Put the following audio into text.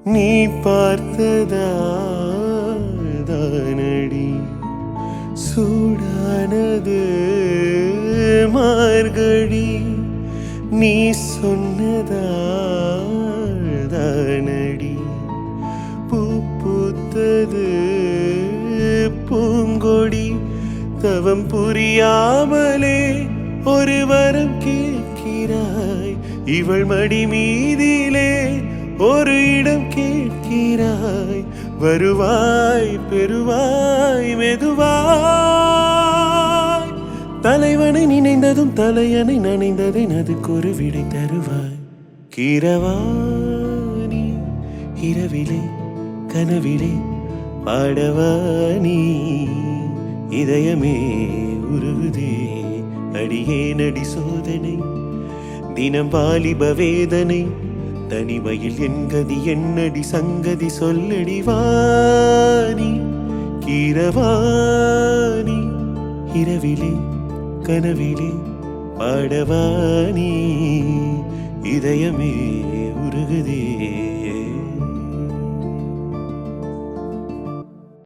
நீ பார்த்ததானடி சூடானது மார்கழி நீ சொன்னதானடி பூ பூத்தது பூங்கொடி தவம் புரியாமலே ஒரு வரம் கேட்கிறாய் இவள் மடி மீதிலே ஒரு இடம் கேட்கிறாய் வருவாய் பெறுவாய் மெதுவாய் தலைவனை நினைந்ததும் தலையணை நனைந்ததை அதுக்கு ஒரு விடை தருவாய் கீரவாணி இரவிலே கனவிலே பாடவாணி இதயமே உருகுதே அடியே நடி சோதனை தினம் வாலிப வேதனை தனிமையில் என் கதி என்னடி சங்கதி சொல்லடி வாணி கீரவாணி இரவிலே கனவிலே பாடவாணி இதயமே உருகுதே